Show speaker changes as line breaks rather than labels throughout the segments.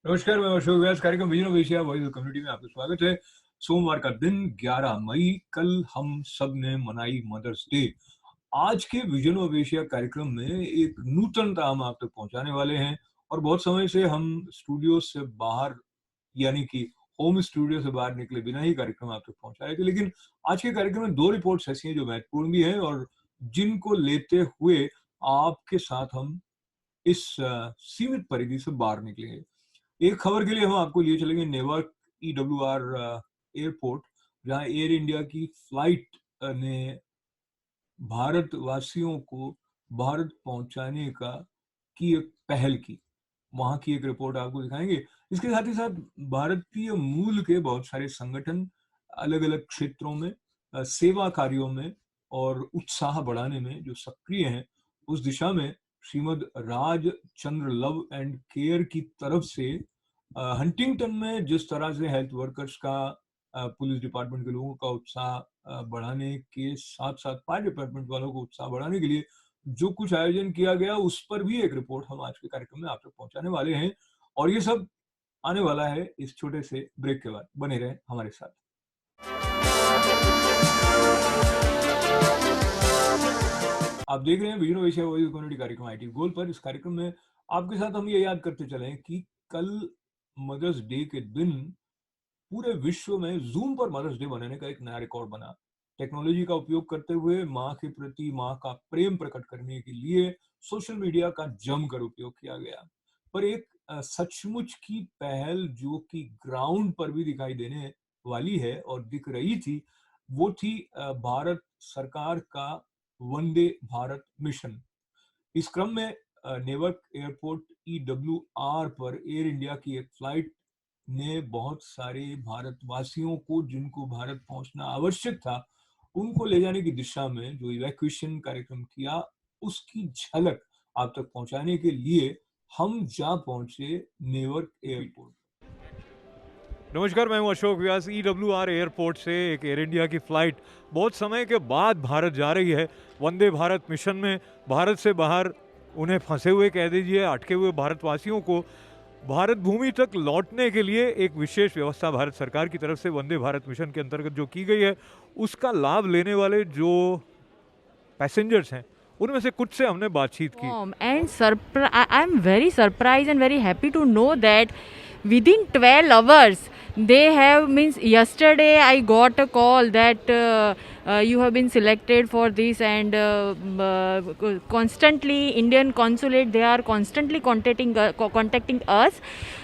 नमस्कार, मैं अशोक व्यास। कार्यक्रम vision of Asia voice of community में आपका स्वागत है। सोमवार का दिन 11 मई, कल हम सब ने मनाई मदर्स डे। आज के विजन ऑफ एशिया कार्यक्रम में एक नूतनता हम आप तक पहुंचाने वाले हैं और बहुत समय से हम स्टूडियो से बाहर यानी कि होम स्टूडियो से बाहर निकले बिना ही कार्यक्रम आप तक पहुंचा रहे थे। लेकिन आज के कार्यक्रम में 2 रिपोर्ट्स ऐसी हैं जो महत्वपूर्ण भी हैं और जिनको लेते हुए आपके साथ हम इस सीमित परिधि से बाहर निकलेंगे। एक खबर के लिए हम आपको लिए चलेंगे नेवर्क ईडब्ल्यूआर एयरपोर्ट, जहां एयर इंडिया की फ्लाइट ने भारतवासियों को भारत पहुंचाने की एक पहल की। वहां की एक रिपोर्ट आपको दिखाएंगे। इसके साथ ही साथ भारतीय मूल के बहुत सारे संगठन अलग अलग क्षेत्रों में सेवा कार्यों में और उत्साह बढ़ाने में जो सक्रिय हैं, उस दिशा में श्रीमद राज चंद्र लव एंड केयर की तरफ से हंटिंगटन में जिस तरह से हेल्थ वर्कर्स का पुलिस डिपार्टमेंट के लोगों का उत्साह बढ़ाने के साथ साथ फायर डिपार्टमेंट वालों को उत्साह बढ़ाने के लिए जो कुछ आयोजन किया गया, उस पर भी एक रिपोर्ट हम आज के कार्यक्रम में आप तक पहुंचाने वाले हैं। और ये सब आने वाला है इस छोटे से ब्रेक के बाद। बने रहें हमारे साथ। आप देख रहे हैं vision of Asia voice of community कार्यक्रम आईटी गोल पर। इस कार्यक्रम में आपके साथ हम ये याद करते चले कि कल मदर्स डे के दिन पूरे विश्व में जूम पर मदर्स डे मनाने का एक नया रिकॉर्ड बना। टेक्नोलॉजी का उपयोग करते हुए माँ के प्रति माँ का प्रेम प्रकट करने के लिए सोशल मीडिया का जमकर उपयोग किया गया। पर एक सचमुच की पहल जो कि ग्राउंड पर भी दिखाई देने वाली है और दिख रही थी, वो थी भारत सरकार का वंदे भारत मिशन। इस क्रम में नेवर्क एयरपोर्ट ईडब्ल्यूआर पर एयर इंडिया की एक फ्लाइट ने बहुत सारे भारतवासियों को जिनको भारत पहुंचना आवश्यक था, उनको ले जाने की दिशा में जो इवैक्यूएशन कार्यक्रम किया, उसकी झलक आप तक पहुंचाने के लिए हम जा पहुंचे नेवर्क एयरपोर्ट।
नमस्कार, मैं हूं अशोक व्यास। ईडब्ल्यूआर एयरपोर्ट से एक एयर इंडिया की फ़्लाइट बहुत समय के बाद भारत जा रही है। वंदे भारत मिशन में भारत से बाहर उन्हें फंसे हुए कह दीजिए, अटके हुए भारतवासियों को भारत भूमि तक लौटने के लिए एक विशेष व्यवस्था भारत सरकार की तरफ से वंदे भारत मिशन के अंतर्गत जो की गई है, उसका लाभ लेने वाले जो पैसेंजर्स हैं, उनमें से कुछ से हमने बातचीत की।
And I am very surprised and very happy to know that within 12 hours they have, means yesterday I got a call that you have been selected for this, and constantly Indian consulate, they are constantly contacting us,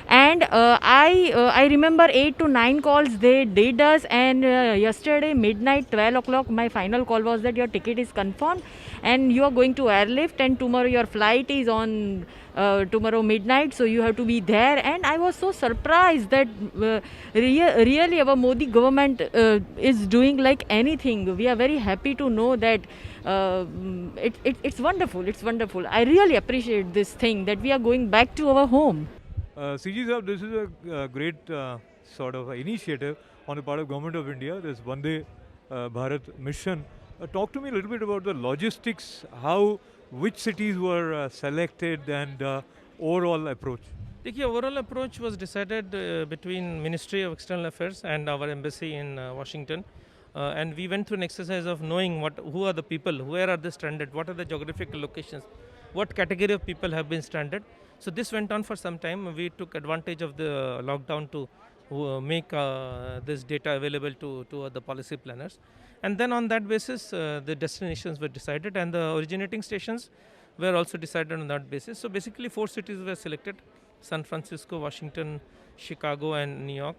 and I remember 8 to 9 calls they did us, and yesterday midnight 12 o'clock my final call was that your ticket is confirmed and you are going to airlift, and tomorrow your flight is on tomorrow midnight, so you have to be there. And I was so surprised that really our Modi government is doing like anything. We are very happy to know that it's wonderful. It's wonderful. I really appreciate this thing that we are going back to our home.
CG Sahab, this is a great sort of initiative on the part of Government of India, this Vande Bharat mission. Talk to me a little bit about the logistics, which cities were selected, and overall approach.
देखिए, overall approach was decided between Ministry of External Affairs and our embassy in Washington, and we went through an exercise of knowing who are the people, where are they stranded, what are the geographical locations, what category of people have been stranded. So this went on for some time. We took advantage of the lockdown to make this data available to the policy planners, and then on that basis the destinations were decided and the originating stations were also decided on that basis. So basically 4 cities were selected: San Francisco, Washington, Chicago and New York,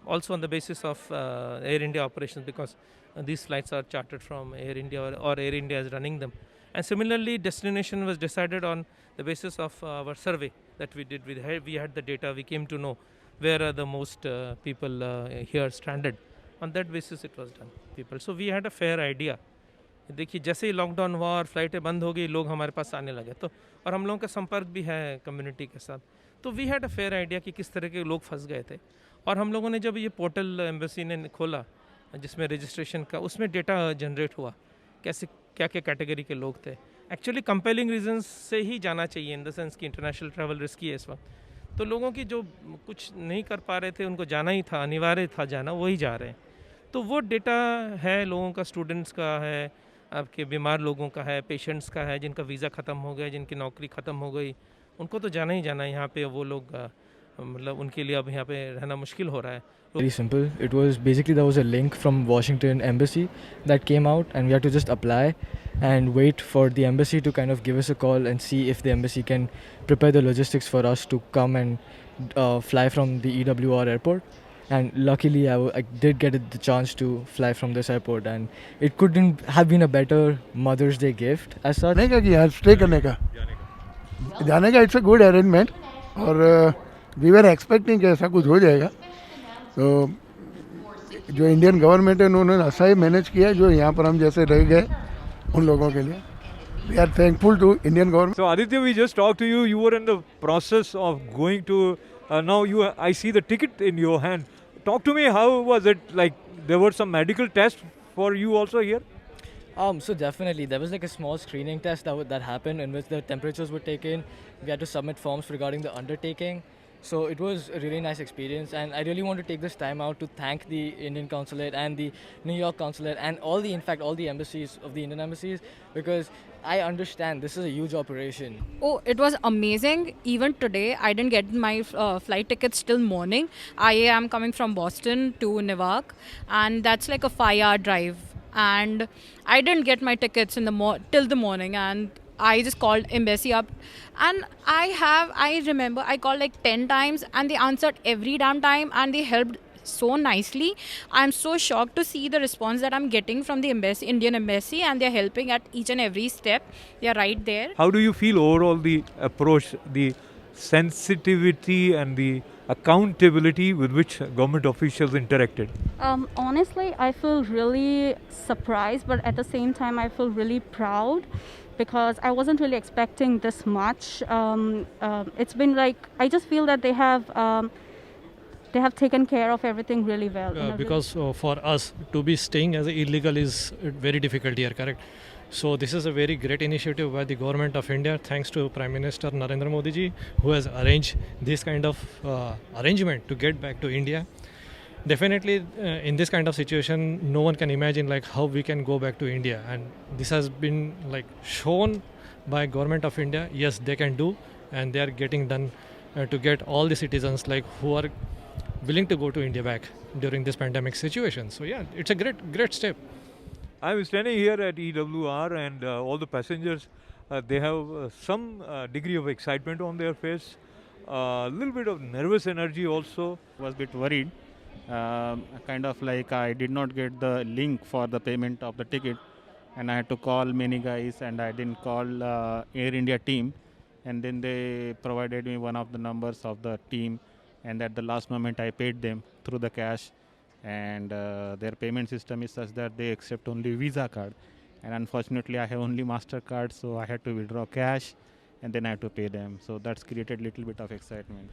also on the basis of Air India operations, because these flights are chartered from Air India, or Air India is running them. And similarly, destination was decided on the basis of our survey that we did. We had the data, we came to know where are the most people here stranded. On that basis it was done, people. So we had a fair idea. देखिए, जैसे ही lockdown हुआ और फ्लाइटें बंद हो गई, लोग हमारे पास आने लगे, तो और हम लोगों का संपर्क भी है कम्युनिटी के साथ, तो we had a fair idea कि किस तरह के लोग फंस गए थे। और हम लोगों ने जब ये पोर्टल एम्बेसी ने खोला जिसमें रजिस्ट्रेशन का, उसमें डेटा जनरेट हुआ, कैसे क्या क्या कैटेगरी के लोग थे। एक्चुअली कंपेलिंग रीजंस से ही जाना चाहिए, इन द सेंस कि इंटरनेशनल ट्रैवल रिस्की है इस वक्त, तो लोगों की जो कुछ नहीं कर पा रहे थे, उनको जाना ही था, अनिवार्य था जाना, वही जा रहे हैं। तो वो डेटा है लोगों का, स्टूडेंट्स का है, आपके बीमार लोगों का है, पेशेंट्स का है, जिनका वीज़ा ख़त्म हो गया, जिनकी नौकरी ख़त्म हो गई, उनको तो जाना ही जाना है यहाँ पे। वो लोग मतलब उनके लिए अब यहाँ पे रहना मुश्किल हो रहा है।
Very simple. It was basically there was a link from Washington Embassy that came out, and we had to just apply and wait for the embassy to kind of give us a call and see if the embassy can prepare the logistics for us to come and fly from the EWR airport. And luckily, I did get the chance to fly from this airport, and it couldn't have been a better Mother's Day gift as such.
जाने का कि यहाँ stay करने का जाने का it's a good arrangement और we were expecting कि ऐसा कुछ हो जाएगा। तो जो इंडियन गवर्नमेंट है उन्होंने ऐसा ही मैनेज किया जो यहाँ पर हम जैसे रह गए उन लोगों के लिए। We are thankful to Indian government.
So Aditya, we just talked to you. You were in the process of going to. Now I see the ticket in your hand. Talk to me. How was it? Like there were some medical tests for you also here.
So definitely there was like a small screening test that happened in which the temperatures were taken. We had to submit forms regarding the undertaking. So it was a really nice experience, and I really want to take this time out to thank the Indian consulate and the New York consulate and all the embassies of the Indian embassies, because I understand this is a huge operation.
Oh, it was amazing. Even today, I didn't get my flight tickets till morning. I am coming from Boston to Newark, and that's like a 5-hour drive. And I didn't get my tickets in till the morning, and I just called embassy up, and I remember I called like 10 times, and they answered every damn time, and they helped so nicely. I'm so shocked to see the response that I'm getting from the embassy, Indian embassy, and they're helping at each and every step. They're right there.
How do you feel overall the approach, the sensitivity and the accountability with which government officials interacted?
Honestly, I feel really surprised, but at the same time, I feel really proud because I wasn't really expecting this much. It's been like, I just feel that they have taken care of everything really well.
Because for us to be staying as illegal is very difficult here, correct? So this is a very great initiative by the government of India, thanks to Prime Minister Narendra Modi ji, who has arranged this kind of arrangement to get back to India. Definitely in this kind of situation, no one can imagine like how we can go back to India, and this has been like shown by government of India. Yes, they can do, and they are getting done to get all the citizens like who are willing to go to India back during this pandemic situation. So yeah, it's a great step.
I'm standing here at EWR, and all the passengers, they have some degree of excitement on their face, a little bit of nervous energy also.
Was a bit worried, kind of like I did not get the link for the payment of the ticket, and I had to call many guys, and I didn't call Air India team, and then they provided me one of the numbers of the team, and at the last moment I paid them through the cash. And their payment system is such that they accept only Visa card, and unfortunately I have only MasterCard, so I had to withdraw cash and then I had to pay them. So that's created a little bit of excitement.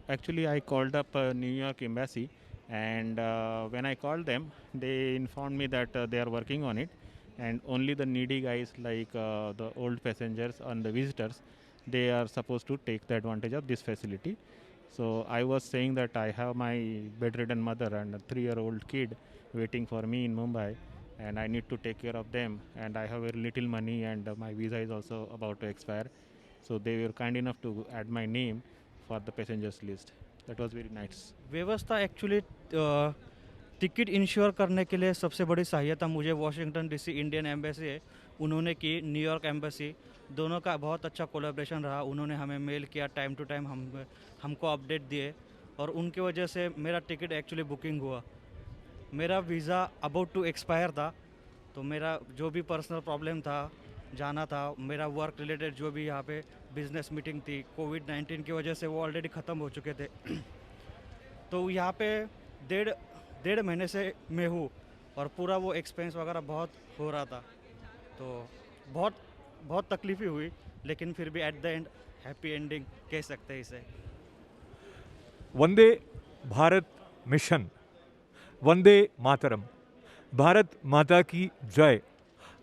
Actually I called up New York embassy, and when I called them, they informed me that they are working on it, and only the needy guys like the old passengers and the visitors, they are supposed to take the advantage of this facility. So I was saying that I have my bedridden mother and a 3-year-old kid waiting for me in Mumbai, and I need to take care of them, and I have very little money, and my visa is also about to expire. So they were kind enough to add my name for the passengers list. That was very nice.
व्यवस्था actually ticket ensure करने के लिए सबसे बड़ी सहायता मुझे Washington DC Indian embassy है, उन्होंने की। न्यूयॉर्क एम्बेसी, दोनों का बहुत अच्छा कोलैबोरेशन रहा। उन्होंने हमें मेल किया, टाइम टू टाइम हमको अपडेट दिए, और उनकी वजह से मेरा टिकट एक्चुअली बुकिंग हुआ। मेरा वीज़ा अबाउट टू एक्सपायर था, तो मेरा जो भी पर्सनल प्रॉब्लम था, जाना था, मेरा वर्क रिलेटेड जो भी यहाँ पे बिजनेस मीटिंग थी, कोविड-19 की वजह से वो ऑलरेडी ख़त्म हो चुके थे। तो यहाँ पे डेढ़ महीने से मैं हूँ, और पूरा वो एक्सपेंस वगैरह बहुत हो रहा था, तो बहुत तकलीफ़ी हुई, लेकिन फिर भी at the end happy ending कह सकते हैं इसे।
वंदे भारत मिशन, वंदे मातरम, भारत माता की जय,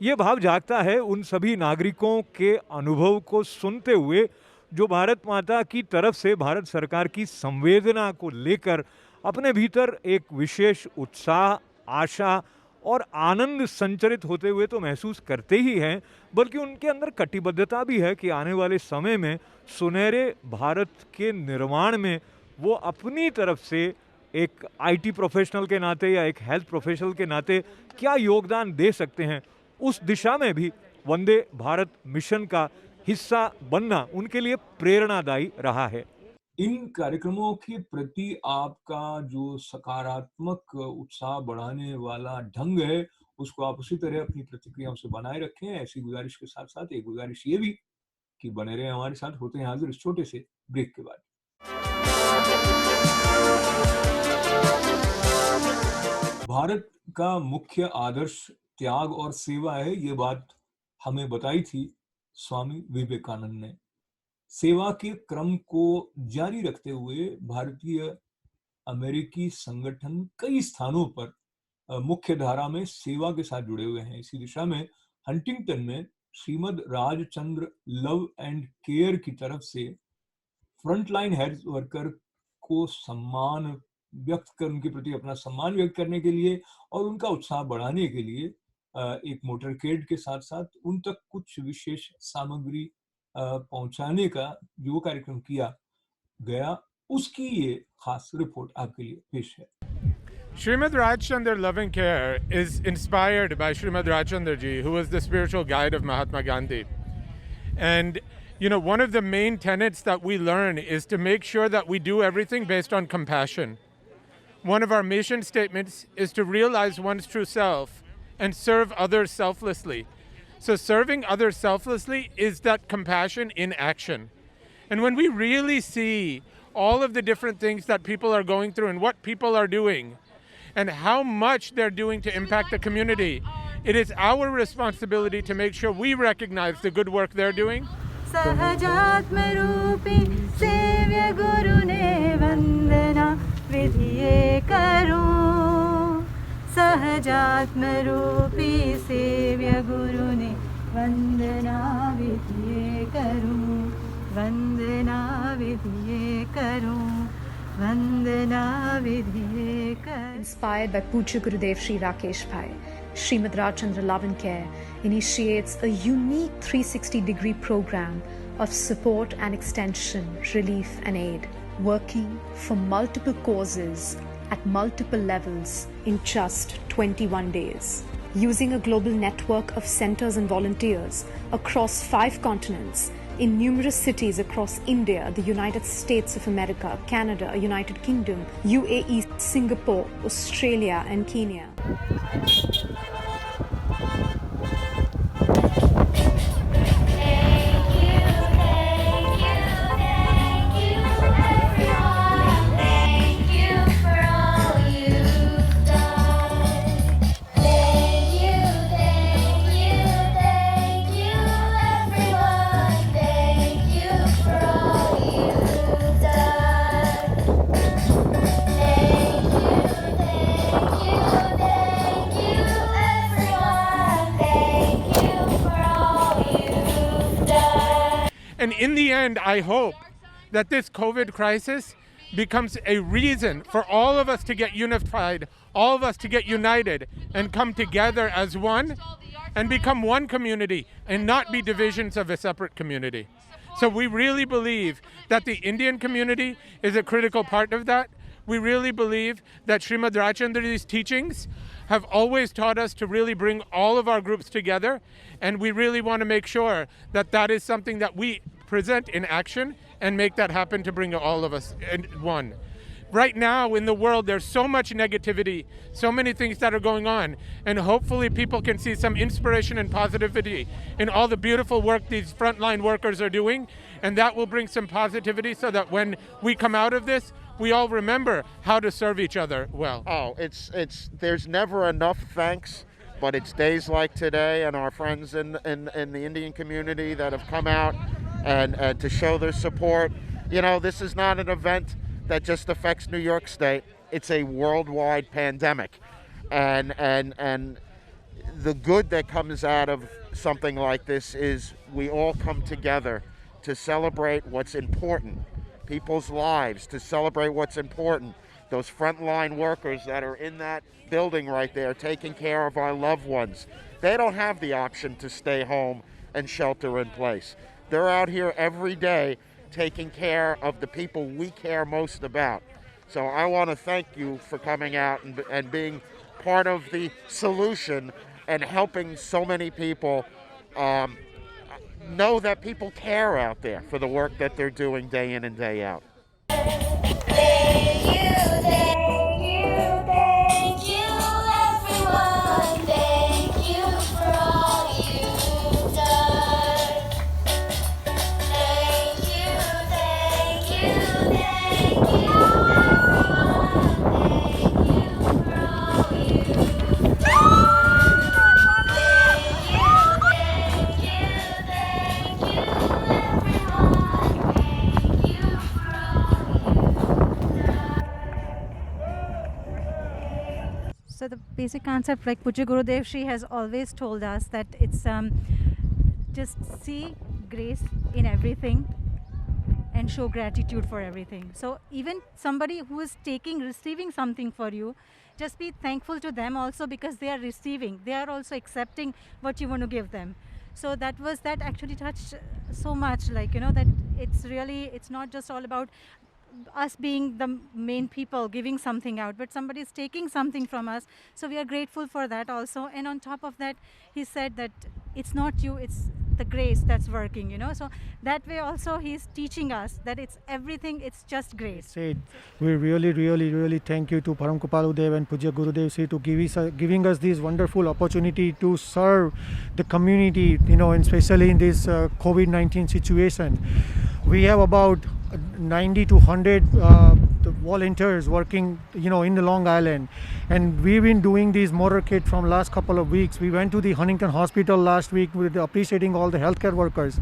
ये भाव जागता है उन सभी नागरिकों के अनुभव को सुनते हुए जो भारत माता की तरफ से भारत सरकार की संवेदना को लेकर अपने भीतर एक विशेष उत्साह, आशा और आनंद संचरित होते हुए तो महसूस करते ही हैं, बल्कि उनके अंदर कटिबद्धता भी है कि आने वाले समय में सुनहरे भारत के निर्माण में वो अपनी तरफ से एक आईटी प्रोफेशनल के नाते या एक हेल्थ प्रोफेशनल के नाते क्या योगदान दे सकते हैं, उस दिशा में भी वंदे भारत मिशन का हिस्सा बनना उनके लिए प्रेरणादायी रहा है।
इन कार्यक्रमों के प्रति आपका जो सकारात्मक उत्साह बढ़ाने वाला ढंग है, उसको आप उसी तरह अपनी प्रतिक्रियाओं से बनाए रखें। ऐसी गुजारिश के साथ-साथ एक गुजारिश ये भी कि बने रहें हमारे साथ। होते हैं हाज़िर इस छोटे से ब्रेक के बाद। भारत का मुख्य आदर्श त्याग और सेवा है, ये बात हमें बताई थी स्वामी विवेकानंद ने। सेवा के क्रम को जारी रखते हुए भारतीय अमेरिकी संगठन कई स्थानों पर मुख्य धारा में सेवा के साथ जुड़े हुए हैं। इसी दिशा में हंटिंगटन में Shrimad Rajchandra love and care की तरफ से फ्रंटलाइन हेल्थ वर्कर को सम्मान व्यक्त कर उनके प्रति अपना सम्मान व्यक्त करने के लिए और उनका उत्साह बढ़ाने के लिए एक मोटरकेड के साथ साथ उन तक कुछ विशेष सामग्री पहुंचाने का जो कार्यक्रम किया गया, उसकी ये खास रिपोर्ट आपके लिए पेश है।
Srimad Rajchandra Love and Care is inspired by Srimad Rajchandra Ji, who was the spiritual guide of Mahatma Gandhi. And, you know, one of the main tenets that we learn is to make sure that we do everything based on compassion. One of our mission statements is to realize one's true self and serve others selflessly. So serving others selflessly is that compassion in action. And when we really see all of the different things that people are going through and what people are doing and how much they're doing to impact the community, it is our responsibility to make sure we recognize the good work they're doing.
सहजात्म रूपी सेव्य गुरु ने वंदना विधिये करूं, सहजात्म रूपी सेव्य गुरु ने वंदना विधिये करूं, वंदना विधिये करूं, वंदना विधिये करूं।
Inspired by Pujya Gurudev Shri Rakesh Bhai, Srimad Rajchandra Love and Care initiates a unique 360-degree program of support and extension, relief and aid, working for multiple causes at multiple levels in just 21 days. Using a global network of centers and volunteers across 5 continents, in numerous cities across India, the United States of America, Canada, United Kingdom, UAE, Singapore, Australia and Kenya.
And in the end, I hope that this COVID crisis becomes a reason for all of us to get unified, all of us to get united and come together as one and become one community and not be divisions of a separate community. So we really believe that the Indian community is a critical part of that. We really believe that Srimad Rajchandraji's teachings have always taught us to really bring all of our groups together, and we really want to make sure that that is something that we present in action and make that happen to bring all of us in one. Right now in the world, there's so much negativity, so many things that are going on, and hopefully people can see some inspiration and positivity in all the beautiful work these frontline workers are doing, and that will bring some positivity so that when we come out of this, we all remember how to serve each other well.
Oh, there's never enough thanks, but it's days like today and our friends in the Indian community that have come out and to show their support. You know, this is not an event that just affects New York State. It's a worldwide pandemic. And the good that comes out of something like this is we all come together to celebrate what's important, people's lives, to celebrate what's important. Those frontline workers that are in that building right there taking care of our loved ones, they don't have the option to stay home and shelter in place. They're out here every day taking care of the people we care most about. So I want to thank you for coming out and being part of the solution and helping so many people know that people care out there for the work that they're doing day in and day out.
So the basic concept, like Pujya Gurudev Shri has always told us, that it's just see grace in everything and show gratitude for everything. So even somebody who is receiving something for you, just be thankful to them also, because they are receiving, they are also accepting what you want to give them. So that actually touched so much, like, that it's not just all about us being the main people giving something out, but somebody is taking something from us. So we are grateful for that also. And on top of that, he said that it's not you, it's the grace that's working, So that way also he's teaching us that it's everything, it's just grace.
Said, we really thank you to Param Kripalu Dev and Pujya Gurudev Sri to giving us this wonderful opportunity to serve the community, and especially in this COVID-19 situation. We have about 90 to 100 volunteers working, in the Long Island, and we've been doing these motorcade from last couple of weeks. We went to the Huntington Hospital last week with appreciating all the healthcare workers,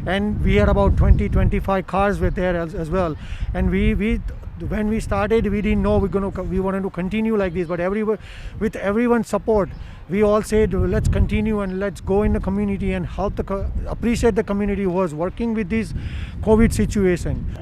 and we had about 20-25 cars were there as well. And we when we started, we didn't know we wanted to continue like this, but with everyone's support, we all said, let's continue and let's go in the community and help appreciate the community who was working with this COVID situation.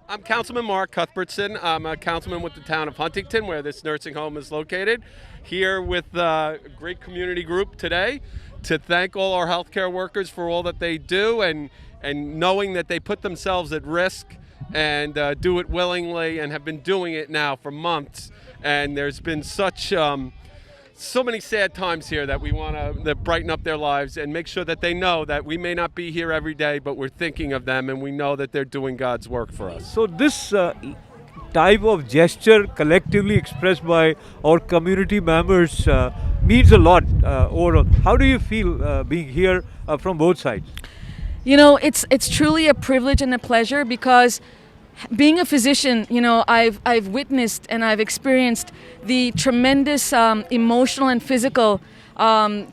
I'm Councilman Mark Cuthbertson. I'm a councilman with the town of Huntington, where this nursing home is located. Here with a great community group today to thank all our healthcare workers for all that they do, and knowing that they put themselves at risk and do it willingly, and have been doing it now for months. And there's been so many sad times here that we want to brighten up their lives and make sure that they know that we may not be here every day, but we're thinking of them, and we know that they're doing God's work for us.
So this type of gesture collectively expressed by our community members means a lot overall. How do you feel being here from both sides?
It's truly a privilege and a pleasure, because being a physician, I've witnessed and I've experienced the tremendous emotional and physical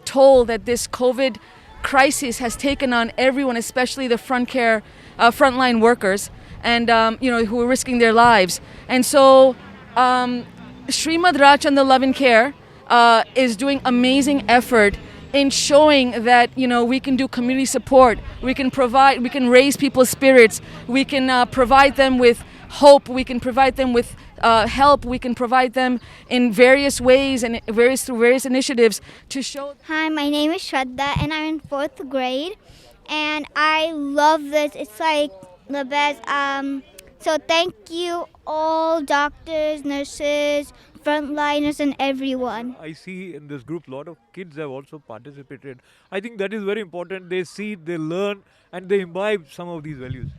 toll that this COVID crisis has taken on everyone, especially the frontline workers, and who are risking their lives. And so Srimad Rajchandra Love and Care is doing amazing effort in showing that we can do community support, we can raise people's spirits, we can provide them with hope, we can provide them with help, we can provide them in various ways and through various initiatives to show.
Hi, my name is Shraddha and I'm in 4th grade, and I love this. It's like the best. So thank you all doctors, nurses, frontliners, and everyone.
I see in this group a lot of kids have also participated. I think that is very important. They see, they learn, and they imbibe some of these values.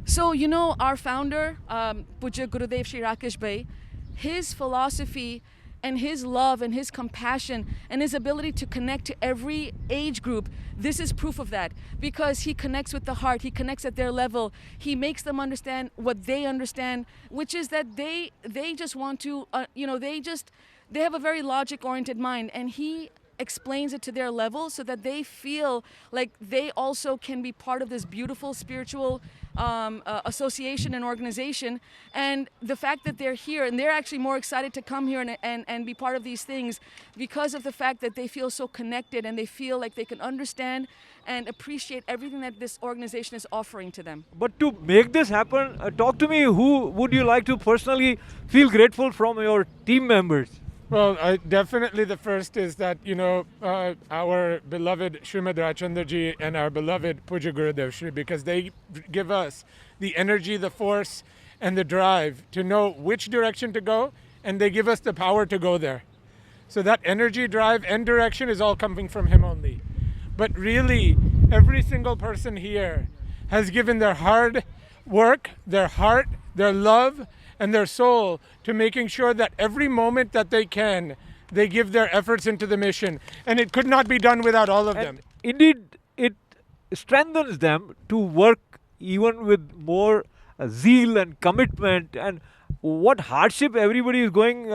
So, our founder, Pujya Gurudev Shri Rakesh Bhai, his philosophy and his love and his compassion and his ability to connect to every age group, this is proof of that, because he connects with the heart, he connects at their level, he makes them understand what they understand, which is that they just want to, they have a very logic-oriented mind, and he explains it to their level so that they feel like they also can be part of this beautiful spiritual association and organization. And the fact that they're here, and they're actually more excited to come here and be part of these things because of the fact that they feel so connected and they feel like they can understand and appreciate everything that this organization is offering to them.
But to make this happen, talk to me, who would you like to personally feel grateful from your team members?
Well, definitely the first is that, our beloved Srimad Rajchandraji and our beloved Pujya Gurudev Shri, because they give us the energy, the force, and the drive to know which direction to go, and they give us the power to go there. So that energy, drive, and direction is all coming from him only. But really, every single person here has given their hard work, their heart, their love, and their soul to making sure that every moment that they can, they give their efforts into the mission. And it could not be done without all of them.
Indeed, it strengthens them to work even with more zeal and commitment. And what hardship everybody is going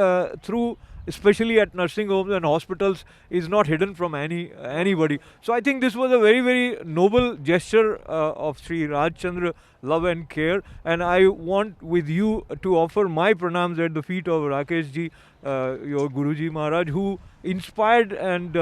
through, especially at nursing homes and hospitals, is not hidden from anybody. So I think this was a very, very noble gesture of Sri Rajchandra Love and Care, and I want with you to offer my pranams at the feet of Rakesh ji, your Guruji Maharaj, who inspired, and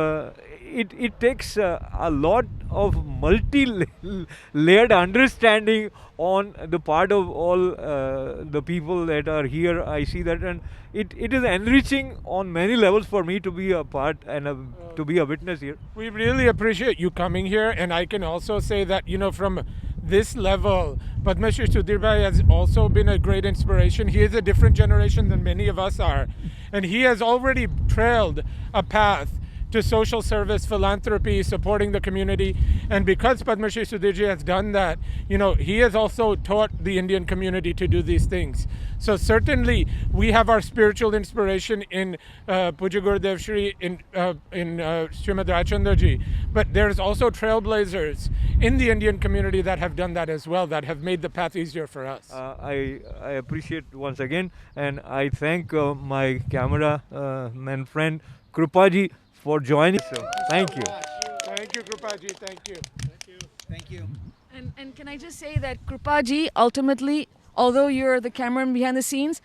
it takes a lot of multi-layered understanding on the part of all the people that are here. I see that, and it is enriching on many levels for me to be a part and to be a witness here.
We really appreciate you coming here, and I can also say that, from this level, Padma Shri Sudhir Bhai has also been a great inspiration. He is a different generation than many of us are, and he has already trailed a path to social service, philanthropy, supporting the community. And because Padma Shri Sudhirji has done that, he has also taught the Indian community to do these things. So certainly we have our spiritual inspiration in Pujya Gurudev Shri, in Srimad Rajchandraji, but there's also trailblazers in the Indian community that have done that as well, that have made the path easier for us.
I appreciate once again, and I thank my camera man friend Krupaji for joining. So thank you.
Thank you, Krupaji. Thank you.
Thank you.
And can I just say that Krupaji, ultimately, although you're the cameraman behind the scenes,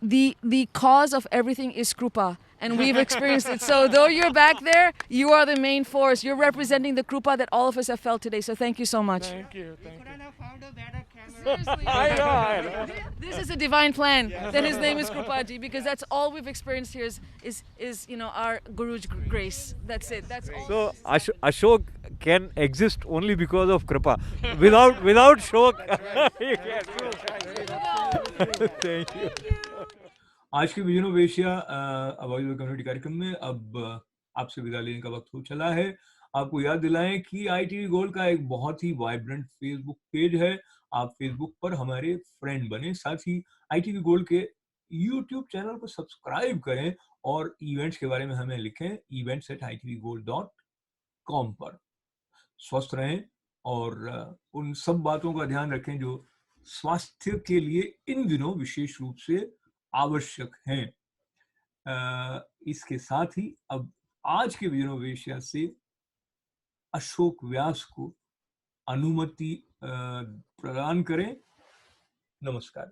the cause of everything is Krupa, and we've experienced it. So though you're back there, you are the main force. You're representing the Krupa that all of us have felt today. So thank you so much.
Thank you. Thank you.
Seriously, this is a divine plan. That his name is Krupaji, because that's all we've experienced here is our Guru's grace. That's it. That's all.
So Ashok can exist only because of Kripa. Without Shok, he can't. Thank you.
आज के vision of Asia आवाज community कार्यक्रम में अब आपसे विदा लेने का वक्त हो चला है। आपको याद दिलाएं कि ITV गोल्ड का एक बहुत ही वाइब्रेंट फेसबुक पेज है। आप फेसबुक पर हमारे फ्रेंड बने, साथ ही ITV गोल्ड के YouTube चैनल को सब्सक्राइब करें और इवेंट्स के बारे में हमें लिखें events@itvgold.com पर। स्वस्थ रहें और उन सब बातों का ध्यान रखें जो स्वास्थ्य के लिए इन दिनों विशेष रूप से आवश्यक हैं। इसके साथ ही अब आज के विजन ऑफ एशिया से अशोक व्यास को अनुमति प्रदान करें। नमस्कार।